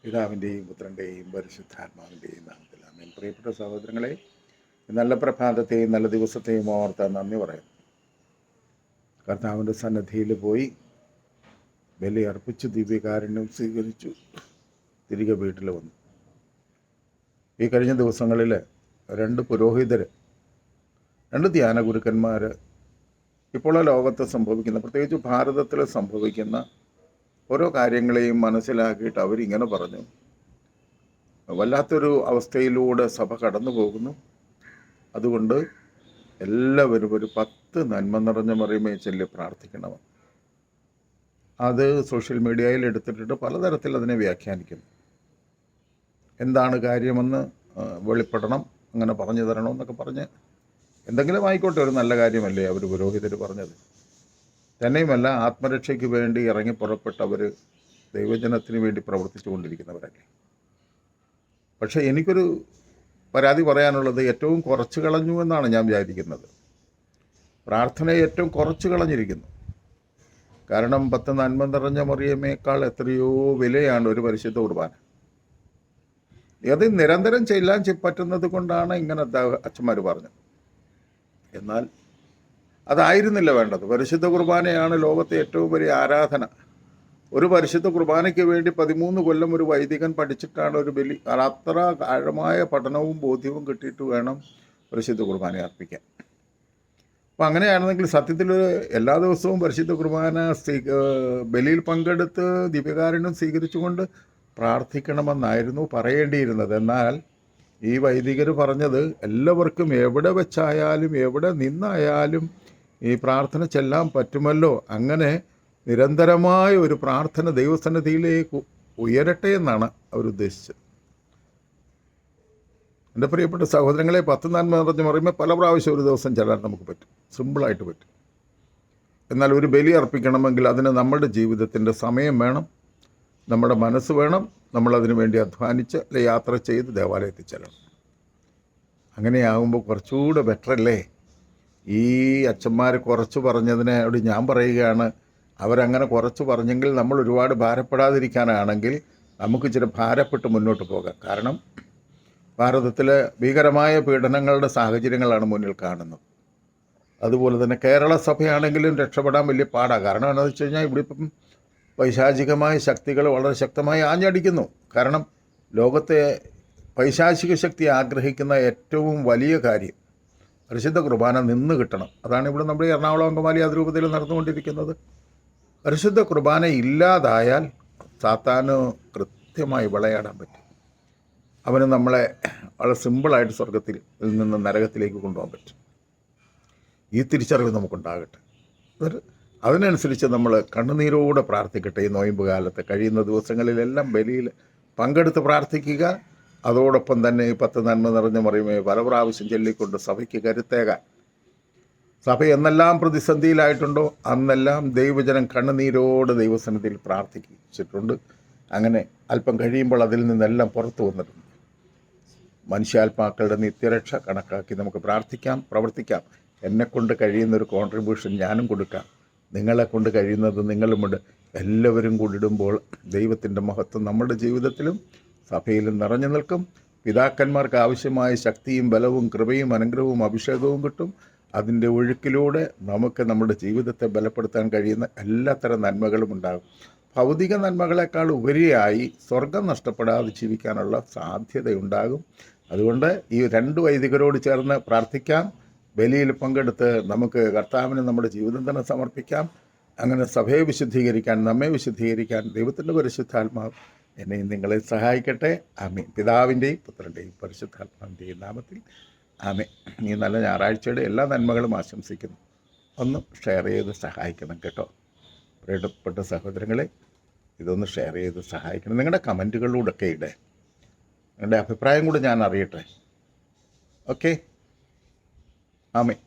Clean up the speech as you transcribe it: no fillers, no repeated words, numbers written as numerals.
പിതാവിൻ്റെയും പുത്രൻ്റെയും പരിശുദ്ധാത്മാവിൻ്റെയും നാമത്തിൽ ആമേൻ. പ്രിയപ്പെട്ട സഹോദരങ്ങളെ, നല്ല പ്രഭാതത്തെയും നല്ല ദിവസത്തെയും ഓർത്ത് നന്ദി പറയുന്നു. കർത്താവിൻ്റെ സന്നിധിയിൽ പോയി ബലി അർപ്പിച്ചു, ദിവ്യകാരുണ്യം സ്വീകരിച്ചു, തിരികെ വീട്ടിൽ വന്നു. ഈ കഴിഞ്ഞ ദിവസങ്ങളിൽ രണ്ട് പുരോഹിതർ, രണ്ട് ധ്യാന ഗുരുക്കന്മാർ ഇപ്പോൾ ലോകത്ത് സംഭവിക്കുന്ന, പ്രത്യേകിച്ച് ഭാരതത്തിൽ സംഭവിക്കുന്ന ഓരോ കാര്യങ്ങളെയും മനസ്സിലാക്കിയിട്ട് അവരിങ്ങനെ പറഞ്ഞു, വല്ലാത്തൊരു അവസ്ഥയിലൂടെ സഭ കടന്നു പോകുന്നു. അതുകൊണ്ട് എല്ലാവരും ഒരു 10 നന്മ നിറഞ്ഞ മറിയമേ ചൊല്ലി പ്രാർത്ഥിക്കണം. അത് സോഷ്യൽ മീഡിയയിൽ എടുത്തിട്ട് പലതരത്തിൽ അതിനെ വ്യാഖ്യാനിക്കുന്നു. എന്താണ് കാര്യമെന്ന് വെളിപ്പെടണം, അങ്ങനെ പറഞ്ഞു തരണമെന്നൊക്കെ പറഞ്ഞ്, എന്തെങ്കിലും ആയിക്കോട്ടെ, ഒരു നല്ല കാര്യമല്ലേ അവർ പുരോഹിതർ പറഞ്ഞത്. തന്നെയുമല്ല, ആത്മരക്ഷയ്ക്ക് വേണ്ടി ഇറങ്ങി പുറപ്പെട്ടവർ ദൈവജനത്തിന് വേണ്ടി പ്രവർത്തിച്ചു കൊണ്ടിരിക്കുന്നവരല്ലേ. പക്ഷേ എനിക്കൊരു പരാതി പറയാനുള്ളത്, ഏറ്റവും കുറച്ച് കളഞ്ഞു എന്നാണ് ഞാൻ വിചാരിക്കുന്നത്. പ്രാർത്ഥനയെ ഏറ്റവും കുറച്ച് കളഞ്ഞിരിക്കുന്നു. കാരണം 10 നന്മ നിറഞ്ഞ മറിയമേക്കാൾ എത്രയോ വിലയാണ് ഒരു പരിശുദ്ധ കുർബാന. അത് നിരന്തരം ചെല്ലാൻ പറ്റുന്നത് കൊണ്ടാണ് ഇങ്ങനെ അച്ഛന്മാർ പറഞ്ഞത്. എന്നാൽ അതായിരുന്നില്ല വേണ്ടത്. പരിശുദ്ധ കുർബാനയാണ് ലോകത്തെ ഏറ്റവും വലിയ ആരാധന. ഒരു പരിശുദ്ധ കുർബാനയ്ക്ക് വേണ്ടി 13 കൊല്ലം ഒരു വൈദികൻ പഠിച്ചിട്ടാണ് ഒരു ബലി. അത്ര ആഴമായ പഠനവും ബോധ്യവും കിട്ടിയിട്ട് വേണം പരിശുദ്ധ കുർബാന അർപ്പിക്കാൻ. അപ്പം അങ്ങനെയാണെന്നെങ്കിൽ സത്യത്തിൽ എല്ലാ ദിവസവും പരിശുദ്ധ കുർബാന ബലിയിൽ പങ്കെടുത്ത് ദിവ്യകാരുണ്യം സ്വീകരിച്ചുകൊണ്ട് പ്രാർത്ഥിക്കണമെന്നായിരുന്നു പറയേണ്ടിയിരുന്നത്. എന്നാൽ ഈ വൈദികർ പറഞ്ഞത്, എല്ലാവർക്കും എവിടെ വെച്ചായാലും എവിടെ നിന്നായാലും ഈ പ്രാർത്ഥന ചെല്ലാൻ പറ്റുമല്ലോ, അങ്ങനെ നിരന്തരമായ ഒരു പ്രാർത്ഥന ദൈവസന്നിധിയിലേക്ക് ഉയരട്ടെ എന്നാണ് അവരുദ്ദേശിച്ചത്. എൻ്റെ പ്രിയപ്പെട്ട സഹോദരങ്ങളെ, 10 നന്മ നിറഞ്ഞ് പറയുമ്പോൾ പല പ്രാവശ്യം ഒരു ദിവസം ചെല്ലാൻ നമുക്ക് പറ്റും, സിമ്പിളായിട്ട് പറ്റും. എന്നാൽ ഒരു ബലി അർപ്പിക്കണമെങ്കിൽ അതിന് നമ്മുടെ ജീവിതത്തിൻ്റെ സമയം വേണം, നമ്മുടെ മനസ്സ് വേണം, നമ്മളതിനു വേണ്ടി അധ്വാനിച്ച് അല്ലെ യാത്ര ചെയ്ത് ദേവാലയത്തിൽ ചെല്ലണം. അങ്ങനെയാകുമ്പോൾ കുറച്ചുകൂടെ ബെറ്ററല്ലേ. ഈ അച്ഛന്മാർ കുറച്ച് പറഞ്ഞതിനോട് ഞാൻ പറയുകയാണ്, അവരങ്ങനെ കുറച്ച് പറഞ്ഞെങ്കിൽ നമ്മൾ ഒരുപാട് ഭാരപ്പെടാതിരിക്കാനാണെങ്കിൽ നമുക്ക് ഇച്ചിരി ഭാരപ്പെട്ട് മുന്നോട്ട് പോകാം. കാരണം ഭാരതത്തിലെ ഭീകരമായ പീഡനങ്ങളുടെ സാഹചര്യങ്ങളാണ് മുന്നിൽ കാണുന്നത്. അതുപോലെ തന്നെ കേരള സഭയാണെങ്കിലും രക്ഷപ്പെടാൻ വലിയ പാടാണ്. കാരണം എന്താണെന്ന് വെച്ച് കഴിഞ്ഞാൽ, ഇവിടെ ഇപ്പം പൈശാചികമായ ശക്തികൾ വളരെ ശക്തമായി ആഞ്ഞടിക്കുന്നു. കാരണം ലോകത്തെ പൈശാചിക ശക്തി ആഗ്രഹിക്കുന്ന ഏറ്റവും വലിയ കാര്യം പരിശുദ്ധ കുർബാന നിന്ന് കിട്ടണം. അതാണ് ഇവിടെ നമ്മുടെ എറണാകുളം അങ്കമാലി അതിരൂപതയിൽ നടന്നുകൊണ്ടിരിക്കുന്നത്. പരിശുദ്ധ കുർബാന ഇല്ലാതായാൽ സാത്താന് കൃത്യമായി വിളയാടാൻ പറ്റും. അവന് നമ്മളെ വളരെ സിമ്പിളായിട്ട് സ്വർഗത്തിൽ നിന്ന് നരകത്തിലേക്ക് കൊണ്ടുപോകാൻ പറ്റും. ഈ തിരിച്ചറിവ് നമുക്കുണ്ടാകട്ടെ. അതിനനുസരിച്ച് നമ്മൾ കണ്ണുനീരോടെ പ്രാർത്ഥിക്കട്ടെ. ഈ നോയമ്പ് കാലത്ത് കഴിയുന്ന ദിവസങ്ങളിലെല്ലാം ബലിയിൽ പങ്കെടുത്ത് പ്രാർത്ഥിക്കുക. അതോടൊപ്പം തന്നെ ഈ 10 നന്മ നിറഞ്ഞ മറിയമേ പല പ്രാവശ്യം ചൊല്ലിക്കൊണ്ട് സഭയ്ക്ക് കരുത്തേകാൻ. സഭ എന്നെല്ലാം പ്രതിസന്ധിയിലായിട്ടുണ്ടോ അന്നെല്ലാം ദൈവജനം കണ്ണുനീരോടെ ദൈവസന്നിധിയിൽ പ്രാർത്ഥിച്ചിട്ടുണ്ട്. അങ്ങനെ അല്പം കഴിയുമ്പോൾ അതിൽ നിന്നെല്ലാം പുറത്തു വന്നിട്ടുണ്ട്. മനുഷ്യാത്മാക്കളുടെ നിത്യരക്ഷ കണക്കാക്കി നമുക്ക് പ്രാർത്ഥിക്കാം, പ്രവർത്തിക്കാം. എന്നെക്കൊണ്ട് കഴിയുന്നൊരു കോൺട്രിബ്യൂഷൻ ഞാനും കൊടുക്കാം, നിങ്ങളെ കൊണ്ട് കഴിയുന്നത് നിങ്ങളുമുണ്ട്. എല്ലാവരും കൂടിടുമ്പോൾ ദൈവത്തിൻ്റെ മഹത്വം നമ്മുടെ ജീവിതത്തിലും സഭയിലും നിറഞ്ഞു നിൽക്കും. പിതാക്കന്മാർക്ക് ആവശ്യമായ ശക്തിയും ബലവും കൃപയും അനുഗ്രഹവും അഭിഷേകവും കിട്ടും. അതിൻ്റെ ഒഴുക്കിലൂടെ നമുക്ക് നമ്മുടെ ജീവിതത്തെ ബലപ്പെടുത്താൻ കഴിയുന്ന എല്ലാത്തരം നന്മകളും ഉണ്ടാകും. ഭൗതിക നന്മകളെക്കാൾ ഉപരിയായി സ്വർഗം നഷ്ടപ്പെടാതെ ജീവിക്കാനുള്ള സാധ്യതയുണ്ടാകും. അതുകൊണ്ട് ഈ 2 വൈദികരോട് ചേർന്ന് പ്രാർത്ഥിക്കാം. ബലിയിൽ പങ്കെടുത്ത് നമുക്ക് കർത്താവിന് നമ്മുടെ ജീവിതം തന്നെ സമർപ്പിക്കാം. അങ്ങനെ സഭയെ വിശുദ്ധീകരിക്കാൻ, നമ്മെ വിശുദ്ധീകരിക്കാൻ ദൈവത്തിൻ്റെ പരിശുദ്ധാത്മാവ് എന്നെയും നിങ്ങളെ സഹായിക്കട്ടെ. ആമേൻ. പിതാവിൻ്റെയും പുത്രൻ്റെയും പരിശുദ്ധാത്മാവിൻ്റെയും നാമത്തിൽ ആമേൻ. ഈ നല്ല ഞായറാഴ്ചയുടെ എല്ലാ നന്മകളും ആശംസിക്കുന്നു. ഒന്ന് ഷെയർ ചെയ്ത് സഹായിക്കണം കേട്ടോ. പ്രിയപ്പെട്ട സഹോദരങ്ങളെ, ഇതൊന്ന് ഷെയർ ചെയ്ത് സഹായിക്കണം. നിങ്ങളുടെ കമൻറ്റുകളിലൂടെയൊക്കെ ഇടേ, നിങ്ങളുടെ അഭിപ്രായം കൂടെ ഞാൻ അറിയട്ടെ. ഓക്കെ. ആമേൻ.